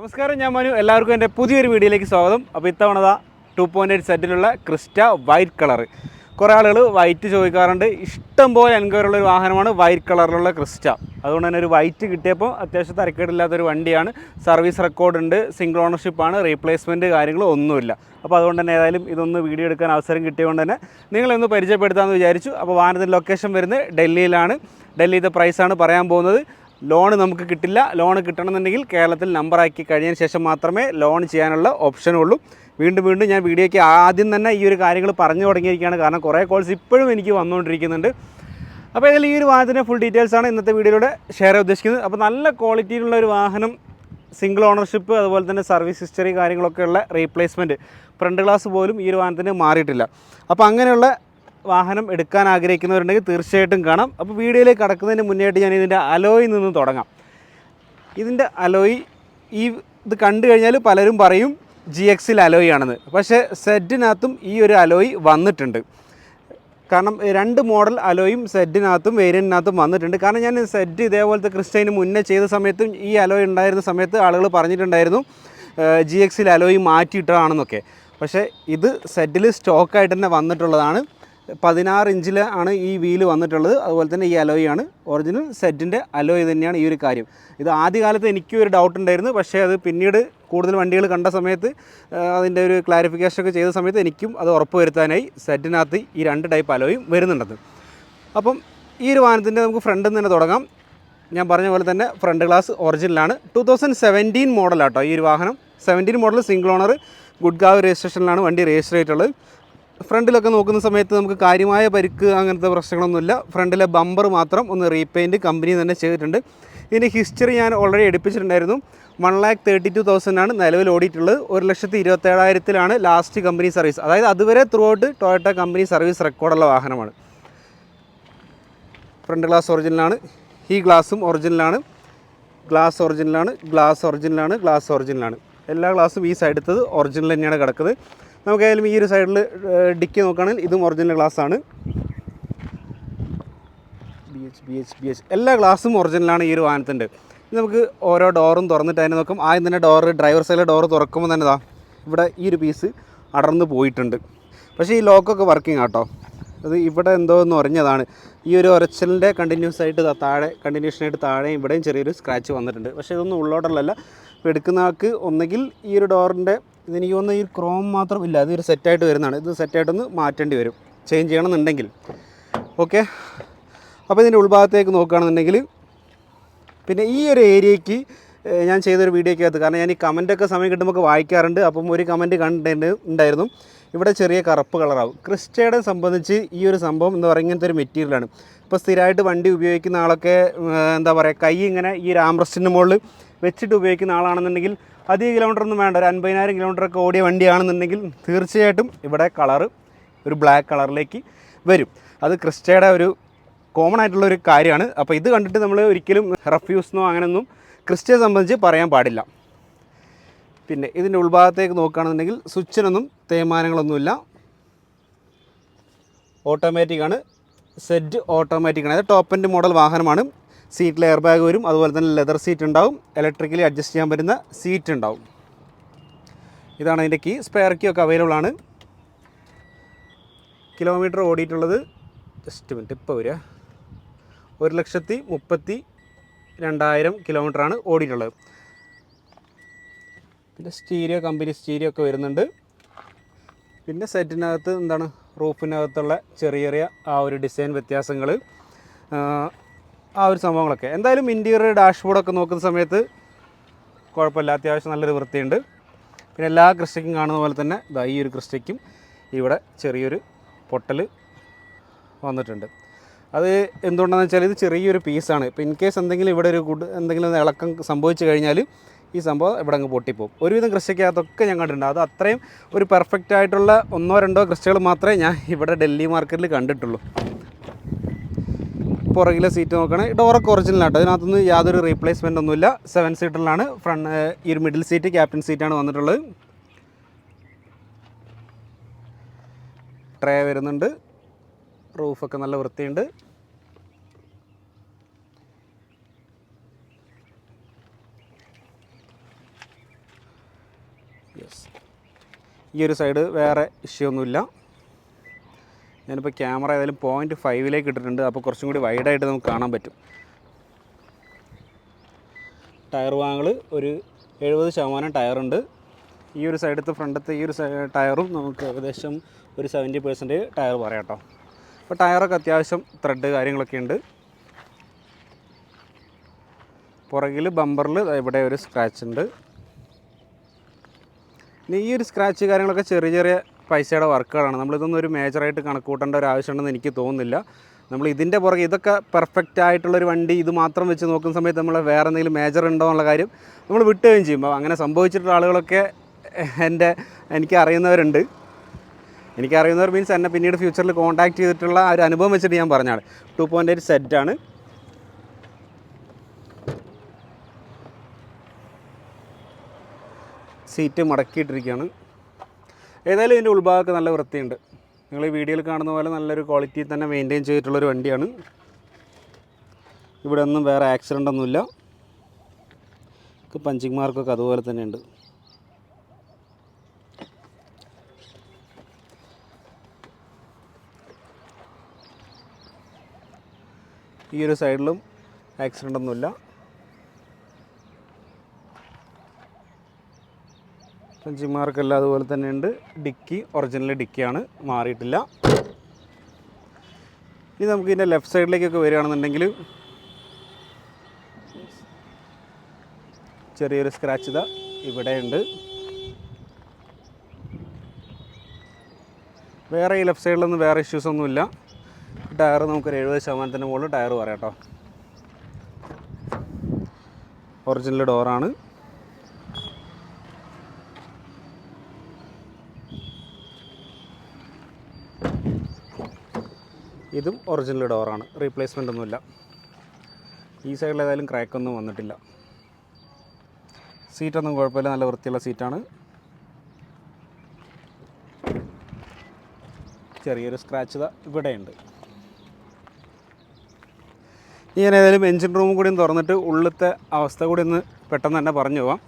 നമസ്കാരം, ഞാൻ മനു. എല്ലാവർക്കും എൻ്റെ പുതിയൊരു വീഡിയോയിലേക്ക് സ്വാഗതം. അപ്പോൾ ഇത്തവണ 2.8 സെറ്റിലുള്ള ക്രിസ്റ്റ വൈറ്റ് കളർ. കുറേ ആളുകൾ വൈറ്റ് ചോദിക്കാറുണ്ട്. ഇഷ്ടം പോലെ എൻക്വയറിയുള്ളൊരു വാഹനമാണ് വൈറ്റ് കളറിലുള്ള ക്രിസ്റ്റ. അതുകൊണ്ട് തന്നെ ഒരു വൈറ്റ് കിട്ടിയപ്പോൾ അത്യാവശ്യം തരക്കേടില്ലാത്തൊരു വണ്ടിയാണ്. സർവീസ് റെക്കോർഡുണ്ട്, സിംഗിൾ ഓണർഷിപ്പാണ്, റീപ്ലേസ്മെൻറ്റ് കാര്യങ്ങളോ ഒന്നുമില്ല. അപ്പോൾ അതുകൊണ്ട് തന്നെ ഏതായാലും ഇതൊന്ന് വീഡിയോ എടുക്കാൻ അവസരം കിട്ടിയതുകൊണ്ട് തന്നെ നിങ്ങളൊന്ന് പരിചയപ്പെടുത്താമെന്ന് വിചാരിച്ചു. അപ്പോൾ വാഹനത്തിൻ്റെ ലൊക്കേഷൻ വരുന്നത് ഡൽഹിയിലാണ്. ഡൽഹിയിലത്തെ പ്രൈസാണ് പറയാൻ പോകുന്നത്. ലോൺ നമുക്ക് കിട്ടില്ല. ലോൺ കിട്ടണമെന്നുണ്ടെങ്കിൽ കേരളത്തിൽ നമ്പറാക്കി കഴിഞ്ഞതിന് ശേഷം മാത്രമേ ലോൺ ചെയ്യാനുള്ള ഓപ്ഷനുള്ളൂ. വീണ്ടും ഞാൻ വീഡിയോയ്ക്ക് ആദ്യം തന്നെ ഈ ഒരു കാര്യങ്ങൾ പറഞ്ഞു തുടങ്ങിയിരിക്കുകയാണ്. കാരണം കുറേ കോൾസ് ഇപ്പോഴും എനിക്ക് വന്നുകൊണ്ടിരിക്കുന്നുണ്ട്. അപ്പോൾ ഇതിൽ ഈ ഒരു വാഹനത്തിൻ്റെ ഫുൾ ഡീറ്റെയിൽസാണ് ഇന്നത്തെ വീഡിയോയിലൂടെ ഷെയർ ചെയ്യാൻ ഉദ്ദേശിക്കുന്നത്. അപ്പോൾ നല്ല ക്വാളിറ്റിയിലുള്ള ഒരു വാഹനം, സിംഗിൾ ഓണർഷിപ്പ്, അതുപോലെ തന്നെ സർവീസ് ഹിസ്റ്ററി കാര്യങ്ങളൊക്കെ ഉള്ള റീപ്ലേസ്മെൻറ്റ്, ഫ്രണ്ട് ഗ്ലാസ് പോലും ഈ ഒരു വാഹനത്തിന് മാറിയിട്ടില്ല. അപ്പോൾ അങ്ങനെയുള്ള വാഹനം എടുക്കാൻ ആഗ്രഹിക്കുന്നവരുണ്ടെങ്കിൽ തീർച്ചയായിട്ടും കാണാം. അപ്പോൾ വീഡിയോയിലേക്ക് കടക്കുന്നതിന് മുന്നേയായിട്ട് ഞാൻ ഇതിൻ്റെ അലോയിൽ നിന്ന് തുടങ്ങാം. ഇതിൻ്റെ അലോയ് ഇത് കണ്ടു കഴിഞ്ഞാൽ പലരും പറയും GXൽ അലോയ് ആണെന്ന്. പക്ഷേ സെഡിനകത്തും ഈ ഒരു അലോയ് വന്നിട്ടുണ്ട്. കാരണം 2 മോഡൽ അലോയും സെഡിനകത്തും വേരിയൻറ്റിനകത്തും വന്നിട്ടുണ്ട്. കാരണം ഞാൻ സെഡ് ഇതേപോലത്തെ ക്രിസ്റ്റയിന് മുന്നേ ചെയ്ത സമയത്തും ഈ അലോയ് ഉണ്ടായിരുന്ന സമയത്ത് ആളുകൾ പറഞ്ഞിട്ടുണ്ടായിരുന്നു GXൽ അലോയ് മാറ്റിയിട്ടതാണെന്നൊക്കെ. പക്ഷേ ഇത് സെഡിൽ സ്റ്റോക്കായിട്ട് തന്നെ വന്നിട്ടുള്ളതാണ്. 16 ഇഞ്ചിൽ ആണ് ഈ വീല് വന്നിട്ടുള്ളത്. അതുപോലെ തന്നെ ഈ അലോയ് ആണ് ഒറിജിനൽ സെറ്റിൻ്റെ അലോയ് തന്നെയാണ് ഈ ഒരു കാര്യം. ഇത് ആദ്യകാലത്ത് എനിക്കും ഒരു ഡൗട്ട് ഉണ്ടായിരുന്നു. പക്ഷേ അത് പിന്നീട് കൂടുതൽ വണ്ടികൾ കണ്ട സമയത്ത് അതിൻ്റെ ഒരു ക്ലാരിഫിക്കേഷനൊക്കെ ചെയ്ത സമയത്ത് എനിക്കും അത് ഉറപ്പ് വരുത്താനായി സെറ്റിനകത്ത് ഈ 2 ടൈപ്പ് അലോയും വരുന്നുണ്ടെന്ന്. അപ്പം ഈ ഒരു വാഹനത്തിൻ്റെ നമുക്ക് ഫ്രണ്ടിൽ നിന്ന് തന്നെ തുടങ്ങാം. ഞാൻ പറഞ്ഞ പോലെ തന്നെ ഫ്രണ്ട് ഗ്ലാസ് ഒറിജിനലാണ്. 2017 മോഡലാട്ടോ ഈ ഒരു വാഹനം. 17 മോഡൽ സിംഗിൾ ഓണർ, ഗുഡ്ഗാവ് രജിസ്ട്രേഷനിലാണ് വണ്ടി രജിസ്റ്റർ ചെയ്തിട്ടുള്ളത്. ഫ്രണ്ടിലൊക്കെ നോക്കുന്ന സമയത്ത് നമുക്ക് കാര്യമായ പരിക്ക് അങ്ങനത്തെ പ്രശ്നങ്ങളൊന്നുമില്ല. ഫ്രണ്ടിലെ ബമ്പർ മാത്രം ഒന്ന് റീപെയിൻറ്റ് കമ്പനി തന്നെ ചെയ്തിട്ടുണ്ട്. ഇതിൻ്റെ ഹിസ്റ്ററി ഞാൻ ഓൾറെഡി എടുപ്പിച്ചിട്ടുണ്ടായിരുന്നു. 1,32,000 നിലവിൽ ഓടിയിട്ടുള്ളത്. 1,27,000 ലാസ്റ്റ് കമ്പനി സർവീസ്. അതായത് അതുവരെ throughout Toyota company service റെക്കോർഡുള്ള വാഹനമാണ്. ഫ്രണ്ട് ഗ്ലാസ് ഒറിജിനലാണ്. ഈ ഗ്ലാസും ഒറിജിനലാണ്. ഗ്ലാസ് ഒറിജിനലാണ്. ഗ്ലാസ് ഒറിജിനലാണ്. ഗ്ലാസ് ഒറിജിനലാണ്. എല്ലാ ഗ്ലാസും ഈ സൈഡത്തത് ഒറിജിനൽ തന്നെയാണ് കിടക്കുന്നത്. നമുക്കായാലും ഈ ഒരു സൈഡിൽ ഡിക്കി നോക്കുകയാണെങ്കിൽ ഇതും ഒറിജിനൽ ഗ്ലാസ്സാണ്. BH എല്ലാ ഗ്ലാസും ഒറിജിനലാണ് ഈ ഒരു വാഹനത്തിൻ്റെ. നമുക്ക് ഓരോ ഡോറും തുറന്നിട്ട് അതിനെ നോക്കാം. ആദ്യം തന്നെ ഡ്രൈവർ സൈഡിലെ ഡോറ് തുറക്കുമ്പോൾ തന്നെ ഇവിടെ ഈ ഒരു പീസ് അടർന്ന് പോയിട്ടുണ്ട്. പക്ഷേ ഈ ലോക്കൊക്കെ വർക്കിംഗ് ആട്ടോ. അത് ഇവിടെ എന്തോ എന്ന് പറഞ്ഞതാണ്. ഈ ഒരു ഒരച്ചലിൻ്റെ കണ്ടിന്യൂസ് ആയിട്ട് താഴെ കണ്ടിന്യൂഷനായിട്ട് താഴെയും ഇവിടെയും ചെറിയൊരു സ്ക്രാച്ച് വന്നിട്ടുണ്ട്. പക്ഷേ ഇതൊന്നും ഉള്ളോട്ടുള്ളതല്ല. ഇപ്പോൾ എടുക്കുന്ന ആൾക്ക് ഒന്നെങ്കിൽ ഈ ഒരു ഡോറിൻ്റെ ഇതെനിക്ക് തോന്നുന്ന ഈ ക്രോം മാത്രം ഇല്ല, അതൊരു സെറ്റായിട്ട് വരുന്നതാണ്. ഇത് സെറ്റായിട്ടൊന്ന് മാറ്റേണ്ടി വരും, ചേഞ്ച് ചെയ്യണമെന്നുണ്ടെങ്കിൽ. ഓക്കെ, അപ്പോൾ ഇതിൻ്റെ ഉൾഭാഗത്തേക്ക് നോക്കുകയാണെന്നുണ്ടെങ്കിൽ പിന്നെ ഈ ഒരു ഏരിയയ്ക്ക് ഞാൻ ചെയ്തൊരു വീഡിയോയ്ക്കകത്ത്, കാരണം ഞാൻ ഈ കമൻറ്റൊക്കെ സമയം കിട്ടുമ്പോൾ വായിക്കാറുണ്ട്. അപ്പം ഒരു കമൻറ്റ് കണ്ടിട്ടുണ്ടായിരുന്നു, ഇവിടെ ചെറിയ കറുപ്പ് കളറാവും. ക്രിസ്റ്റയെ സംബന്ധിച്ച് ഈ ഒരു സംഭവം എന്ന് പറയുന്നത് ഇങ്ങനത്തെ ഒരു മെറ്റീരിയലാണ്. ഇപ്പോൾ സ്ഥിരമായിട്ട് വണ്ടി ഉപയോഗിക്കുന്ന ആളൊക്കെ എന്താ പറയുക, കൈ ഇങ്ങനെ ഈ ഒരു ആംബ്രസ്റ്റിൻ്റെ മുകളിൽ വെച്ചിട്ട് ഉപയോഗിക്കുന്ന ആളാണെന്നുണ്ടെങ്കിൽ അധികം കിലോമീറ്ററൊന്നും വേണ്ട, ഒരു 50,000 കിലോമീറ്ററൊക്കെ ഓടിയ വണ്ടിയാണെന്നുണ്ടെങ്കിൽ തീർച്ചയായിട്ടും ഇവിടെ കളറ് ഒരു ബ്ലാക്ക് കളറിലേക്ക് വരും. അത് ക്രിസ്റ്റയുടെ ഒരു കോമൺ ആയിട്ടുള്ളൊരു കാര്യമാണ്. അപ്പോൾ ഇത് കണ്ടിട്ട് നമ്മൾ ഒരിക്കലും റഫ്യൂസ്ന്നോ അങ്ങനെയൊന്നും ക്രിസ്റ്റയെ സംബന്ധിച്ച് പറയാൻ പാടില്ല. പിന്നെ ഇതിൻ്റെ ഉൾഭാഗത്തേക്ക് നോക്കുകയാണെന്നുണ്ടെങ്കിൽ സ്വിച്ചിനൊന്നും തേയ്മാനങ്ങളൊന്നുമില്ല. ഓട്ടോമാറ്റിക്കാണ്, സെറ്റ് ഓട്ടോമാറ്റിക്കാണ്. അത് ടോപ്പ് എൻഡ് മോഡൽ വാഹനമാണ്. സീറ്റിൽ എയർ ബാഗ് വരും, അതുപോലെ തന്നെ ലെതർ സീറ്റ് ഉണ്ടാവും, ഇലക്ട്രിക്കലി അഡ്ജസ്റ്റ് ചെയ്യാൻ പറ്റുന്ന സീറ്റ് ഉണ്ടാവും. ഇതാണ് അതിൻ്റെ കീ. സ്പെയർ കീ ഒക്കെ അവൈലബിൾ ആണ്. കിലോമീറ്റർ ഓടിയിട്ടുള്ളത് ജസ്റ്റ് മിനിറ്റ് ഇപ്പോൾ വരിക, 1,32,000 കിലോമീറ്ററാണ് ഓടിയിട്ടുള്ളത്. പിന്നെ സ്റ്റീരിയോ, കമ്പനി സ്റ്റീരിയോ ഒക്കെ വരുന്നുണ്ട്. പിന്നെ സെറ്റിനകത്ത് എന്താണ്, റൂഫിനകത്തുള്ള ചെറിയ ചെറിയ ആ ഒരു ഡിസൈൻ വ്യത്യാസങ്ങൾ, ആ ഒരു സംഭവങ്ങളൊക്കെ. എന്തായാലും ഇൻറ്റീരിയർ ഡാഷ്ബോർഡൊക്കെ നോക്കുന്ന സമയത്ത് കുഴപ്പമില്ല, അത്യാവശ്യം നല്ലൊരു വൃത്തിയുണ്ട്. പിന്നെ എല്ലാ ക്രിസ്റ്റയ്ക്കും കാണുന്ന പോലെ തന്നെ ഈ ഒരു ക്രിസ്റ്റയ്ക്കും ഇവിടെ ചെറിയൊരു പൊട്ടൽ വന്നിട്ടുണ്ട്. അത് എന്തുകൊണ്ടാണെന്ന് വെച്ചാൽ ഇത് ചെറിയൊരു പീസാണ്. ഇപ്പോൾ ഇൻ കേസ് എന്തെങ്കിലും ഇവിടെ ഒരു എന്തെങ്കിലും ഇളക്കം സംഭവിച്ചു കഴിഞ്ഞാൽ ഈ സംഭവം ഇവിടെ അങ്ങ് പൊട്ടിപ്പോവും. ഒരുവിധം ക്രിസ്റ്റയ്ക്കകത്തൊക്കെ ഞാൻ കണ്ടിട്ടുണ്ട്. അത് അത്രയും ഒരു പെർഫെക്റ്റ് ആയിട്ടുള്ള 1-2 ക്രിസ്റ്റകൾ മാത്രമേ ഞാൻ ഇവിടെ ഡൽഹി മാർക്കറ്റിൽ കണ്ടിട്ടുള്ളൂ. പുറകിലെ സീറ്റ് നോക്കുകയാണെങ്കിൽ ഡോറൊക്കെ ഒറിജിനലാട്ടോ. അതിനകത്തൊന്നും യാതൊരു റീപ്ലേസ്മെൻ്റ് ഒന്നുമില്ല. 7 സീറ്ററിലാണ്. ഈ ഒരു മിഡിൽ സീറ്റ് ക്യാപ്റ്റൻ സീറ്റാണ് വന്നിട്ടുള്ളത്. ട്രേ വരുന്നുണ്ട്. റൂഫൊക്കെ നല്ല വൃത്തിയുണ്ട്. യെസ്, ഈ ഒരു സൈഡ് വേറെ ഇഷ്യൂ ഒന്നുമില്ല. ഞാനിപ്പോൾ ക്യാമറ ഏതായാലും 0.5 ഇട്ടിട്ടുണ്ട്, അപ്പോൾ കുറച്ചും കൂടി വൈഡായിട്ട് നമുക്ക് കാണാൻ പറ്റും. ടയർ വാങ്ങൽ ഒരു 70% ടയറുണ്ട്. ഈ ഒരു സൈഡത്തെ ഫ്രണ്ടത്തെ ഈ ഒരു ടയറും നമുക്ക് ഏകദേശം ഒരു 70% ടയർ പറയാം കേട്ടോ. അപ്പോൾ ടയറൊക്കെ അത്യാവശ്യം ത്രെഡ് കാര്യങ്ങളൊക്കെ ഉണ്ട്. പുറകിൽ ബമ്പറിൽ ഇവിടെ ഒരു സ്ക്രാച്ച് ഉണ്ട്. ഇനി ഈ ഒരു സ്ക്രാച്ച് കാര്യങ്ങളൊക്കെ ചെറിയ ചെറിയ പൈസയുടെ വർക്കുകളാണ്. നമ്മളിതൊന്നും ഒരു മേജറായിട്ട് കണക്ക് കൂട്ടേണ്ട ഒരു ആവശ്യമുണ്ടെന്ന് എനിക്ക് തോന്നുന്നില്ല. നമ്മൾ ഇതിൻ്റെ പുറകെ ഇതൊക്കെ പെർഫെക്റ്റ് ആയിട്ടുള്ളൊരു വണ്ടി ഇത് മാത്രം വെച്ച് നോക്കുന്ന സമയത്ത് നമ്മൾ വേറെ എന്തെങ്കിലും മേജർ ഉണ്ടോ എന്നുള്ള കാര്യം നമ്മൾ വിട്ടുകയും ചെയ്യും. അപ്പോൾ അങ്ങനെ സംഭവിച്ചിട്ടുള്ള ആളുകളൊക്കെ എനിക്കറിയുന്നവരുണ്ട്. എനിക്കറിയുന്നവർ മീൻസ് എന്നെ പിന്നീട് ഫ്യൂച്ചറിൽ കോൺടാക്ട് ചെയ്തിട്ടുള്ള ഒരു അനുഭവം വെച്ചിട്ട് ഞാൻ പറഞ്ഞാണ്. 2.8 സെറ്റാണ്. സീറ്റ് മടക്കിയിട്ടിരിക്കുകയാണ്. ഏതായാലും ഇതിൻ്റെ ഉൾഭാഗമൊക്കെ നല്ല വൃത്തിയുണ്ട്. നിങ്ങൾ ഈ വീഡിയോയിൽ കാണുന്ന പോലെ നല്ലൊരു ക്വാളിറ്റി തന്നെ മെയിൻറ്റെയിൻ ചെയ്തിട്ടുള്ളൊരു വണ്ടിയാണ്. ഇവിടെ ഒന്നും വേറെ ആക്സിഡൻ്റ് ഒന്നുമില്ല. പഞ്ചിങ് മാർക്കൊക്കെ അതുപോലെ തന്നെ ഉണ്ട്. ഈ ഒരു സൈഡിലും ആക്സിഡൻ്റ് ഒന്നുമില്ല. പഞ്ചിങ് മാർക്കെല്ലാം അതുപോലെ തന്നെ ഉണ്ട്. ഡിക്കി ഒറിജിനൽ ഡിക്കിയാണ്, മാറിയിട്ടില്ല. ഇനി നമുക്ക് ഇതിൻ്റെ ലെഫ്റ്റ് സൈഡിലേക്കൊക്കെ വരികയാണെന്നുണ്ടെങ്കിൽ ചെറിയൊരു സ്ക്രാച്ച് ഇതാ ഇവിടെയുണ്ട്. വേറെ ഈ ലെഫ്റ്റ് സൈഡിലൊന്നും വേറെ ഇഷ്യൂസൊന്നുമില്ല. ടയർ നമുക്കൊരു 70% മുകളിൽ ടയർ പറയാം കേട്ടോ. ഒറിജിനൽ ഡോറാണ്. ഇതും ഒറിജിനൽ ഡോറാണ്, റീപ്ലേസ്മെൻ്റ് ഒന്നുമില്ല. ഈ സൈഡിൽ ഏതായാലും ക്രാക്കൊന്നും വന്നിട്ടില്ല. സീറ്റൊന്നും കുഴപ്പമില്ല, നല്ല വൃത്തിയുള്ള സീറ്റാണ്. ചെറിയൊരു സ്ക്രാച്ച് ഇവിടെയുണ്ട്. ഞാൻ ഏതായാലും എൻജിൻ റൂം കൂടി ഒന്ന് തുറന്നിട്ട് ഉള്ളിലത്തെ അവസ്ഥ കൂടി ഒന്ന് പെട്ടെന്ന് തന്നെ പറഞ്ഞു പോവാം.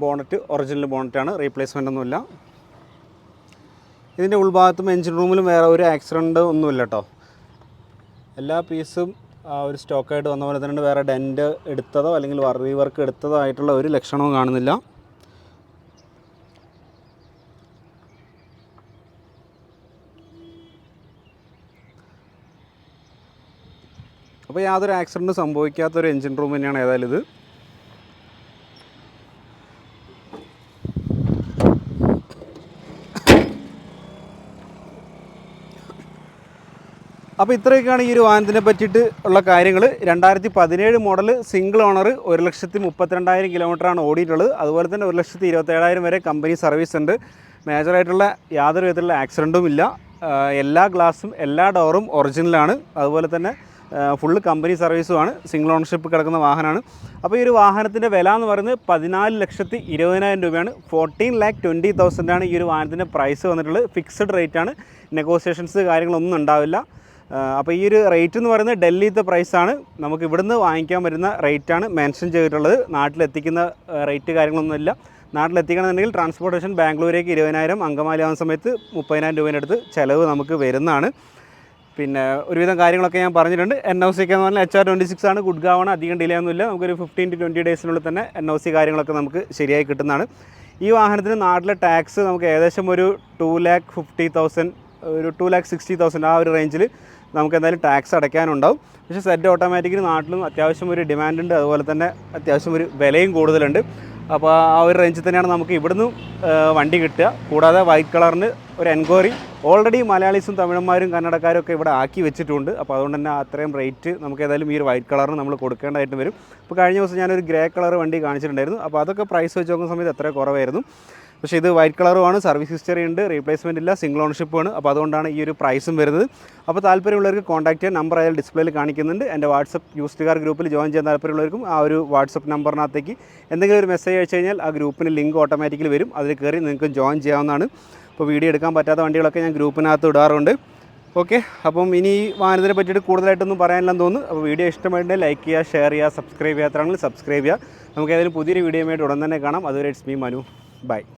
ബോണറ്റ് ഒറിജിനൽ ബോണറ്റാണ്, റീപ്ലേസ്മെൻ്റ് ഒന്നുമില്ല. ഇതിൻ്റെ ഉൾഭാഗത്തും എൻജിൻ റൂമിലും വേറെ ഒരു ആക്സിഡൻറ്റ് ഒന്നുമില്ല കേട്ടോ. എല്ലാ പീസും ഒരു സ്റ്റോക്കായിട്ട് വന്ന പോലെ തന്നെ വേറെ ഡെൻറ്റ് എടുത്തതോ അല്ലെങ്കിൽ റീവർക്ക് എടുത്തതോ ആയിട്ടുള്ള ഒരു ലക്ഷണവും കാണുന്നില്ല. അപ്പോൾ യാതൊരു ആക്സിഡൻറ്റും സംഭവിക്കാത്തൊരു എൻജിൻ റൂം തന്നെയാണ് ഏതായാലും ഇത്. അപ്പോൾ ഇത്രയൊക്കെയാണ് ഈ ഒരു വാഹനത്തിനെ പറ്റിയിട്ട് ഉള്ള കാര്യങ്ങൾ. 2017 മോഡൽ സിംഗിൾ ഓണർ, 1,32,000 കിലോമീറ്ററാണ് ഓടിയിട്ടുള്ളത്. അതുപോലെ തന്നെ 1,27,000 വരെ കമ്പനി സർവീസ് ഉണ്ട്. മേജറായിട്ടുള്ള യാതൊരു വിധത്തിലുള്ള ആക്സിഡൻറ്റും ഇല്ല. എല്ലാ ഗ്ലാസും എല്ലാ ഡോറും ഒറിജിനലാണ്. അതുപോലെ തന്നെ ഫുള്ള് കമ്പനി സർവീസുമാണ്. സിംഗിൾ ഓണർഷിപ്പ് കിടക്കുന്ന വാഹനമാണ്. അപ്പോൾ ഈ ഒരു വാഹനത്തിൻ്റെ വില എന്ന് പറയുന്നത് 14,20,000 രൂപയാണ്. 14,20,000 ഈ ഒരു വാഹനത്തിൻ്റെ പ്രൈസ് വന്നിട്ടുള്ളത്. ഫിക്സഡ് റേറ്റാണ്, നെഗോസിയേഷൻസ് കാര്യങ്ങളൊന്നും ഉണ്ടാവില്ല. അപ്പോൾ ഈ ഒരു റേറ്റ് എന്ന് പറയുന്നത് ഡൽഹിയിലത്തെ പ്രൈസാണ്. നമുക്ക് ഇവിടുന്ന് വാങ്ങിക്കാൻ വരുന്ന റേറ്റാണ് മെൻഷൻ ചെയ്തിട്ടുള്ളത്. നാട്ടിലെത്തിക്കുന്ന റേറ്റ് കാര്യങ്ങളൊന്നുമില്ല. നാട്ടിലെത്തിക്കണമെന്നുണ്ടെങ്കിൽ ട്രാൻസ്പോർട്ടേഷൻ ബാംഗ്ലൂരേക്ക് 20,000, അങ്കമാലി ആവുന്ന സമയത്ത് 30,000 രൂപേൻ്റെ അടുത്ത് ചിലവ് നമുക്ക് വരുന്നതാണ്. പിന്നെ ഒരുവിധം കാര്യങ്ങളൊക്കെ ഞാൻ പറഞ്ഞിട്ടുണ്ട്. NOC ഒക്കെ എന്ന് പറഞ്ഞാൽ HR26 ആണ്, ഗുഡ്ഗാവാണ്. അധികം ഡിലേ ഒന്നുമില്ല. നമുക്കൊരു 15 to 20 ഡേയ്സിനുള്ളിൽ തന്നെ NOC കാര്യങ്ങളൊക്കെ നമുക്ക് ശരിയായി കിട്ടുന്നതാണ്. ഈ വാഹനത്തിന് നാട്ടിലെ ടാക്സ് നമുക്ക് ഏകദേശം ഒരു 2,50,000, ഒരു 2,60,000 ആ ഒരു റേഞ്ചിൽ നമുക്ക് എന്തായാലും ടാക്സ് അടയ്ക്കാനുണ്ടാവും. പക്ഷേ സെറ്റ് ഓട്ടോമാറ്റിക്കിന് നാട്ടിലും അത്യാവശ്യം ഒരു ഡിമാൻഡുണ്ട്. അതുപോലെ തന്നെ അത്യാവശ്യം ഒരു വിലയും കൂടുതലുണ്ട്. അപ്പോൾ ആ ഒരു റേഞ്ചിൽ തന്നെയാണ് നമുക്ക് ഇവിടുന്ന് വണ്ടി കിട്ടുക. കൂടാതെ വൈറ്റ് കളറിന് ഒരു എൻക്വയറി ഓൾറെഡി മലയാളീസും തമിഴന്മാരും കന്നഡക്കാരും ഒക്കെ ഇവിടെ ആക്കി വെച്ചിട്ടുണ്ട്. അപ്പോൾ അതുകൊണ്ട് തന്നെ അത്രയും റേറ്റ് നമുക്ക് ഏതായാലും ഈ ഒരു വൈറ്റ് കളറിന് നമ്മൾ കൊടുക്കേണ്ടതായിട്ട് വരും. അപ്പോൾ കഴിഞ്ഞ ദിവസം ഞാനൊരു ഗ്രേ കളർ വണ്ടി കാണിച്ചിട്ടുണ്ടായിരുന്നു. അപ്പോൾ അതൊക്കെ പ്രൈസ് വെച്ച് നോക്കുന്ന സമയത്ത് എത്ര കുറവായിരുന്നു. പക്ഷേ ഇത് വൈറ്റ് കളറുമാണ്, സർവീസ് ഹിസ്റ്ററി ഉണ്ട്, റീപ്ലേസ്മെൻറ്റ് ഇല്ല, സിംഗിൾ ഓണർഷിപ്പാണ്. അപ്പോൾ അതുകൊണ്ടാണ് ഈ ഒരു പ്രൈസും വരുന്നത്. അപ്പോൾ താല്പര്യമുള്ളവർക്ക് കോൺടാക്ട് ചെയ്യാൻ നമ്പർ അയാൾ ഡിസ്പ്ലേയിൽ കാണിക്കുന്നുണ്ട്. എൻ്റെ വാട്സപ്പ് യൂസ്ഡ് കാർ ഗ്രൂപ്പിൽ ജോയിൻ ചെയ്യാൻ താല്പര്യമുള്ളവർക്കും ആ ഒരു വാട്സപ്പ് നമ്പറിനകത്തേക്ക് എന്തെങ്കിലും ഒരു മെസ്സേജ് അയച്ചു കഴിഞ്ഞാൽ ആ ഗ്രൂപ്പിന് ലിങ്ക് ഓട്ടോമാറ്റിക്കലി വരും. അതിൽ കയറി നിങ്ങൾക്ക് ജോയിൻ ചെയ്യാവുന്നതാണ്. അപ്പോൾ വീഡിയോ എടുക്കാൻ പറ്റാത്ത വണ്ടികളൊക്കെ ഞാൻ ഗ്രൂപ്പിനകത്ത് ഇടാറുണ്ട്. ഓക്കെ, അപ്പം ഇനി ഈ വാഹനത്തിനെ പറ്റിയിട്ട് കൂടുതലായിട്ടൊന്നും പറയാനില്ലെന്ന് തോന്നുന്നു. അപ്പോൾ വീഡിയോ ഇഷ്ടമായിട്ടുണ്ടെങ്കിൽ ലൈക്ക് ചെയ്യുക, ഷെയർ ചെയ്യുക, സബ്സ്ക്രൈബ് ചെയ്യാത്തതാണെങ്കിൽ സബ്സ്ക്രൈബ് ചെയ്യുക. നമുക്ക് ഏതെങ്കിലും പുതിയൊരു വീഡിയോയുമായിട്ട് ഉടൻ തന്നെ കാണാം. അതുവരെ ഇറ്റ്സ് മീ മനു. ബൈ.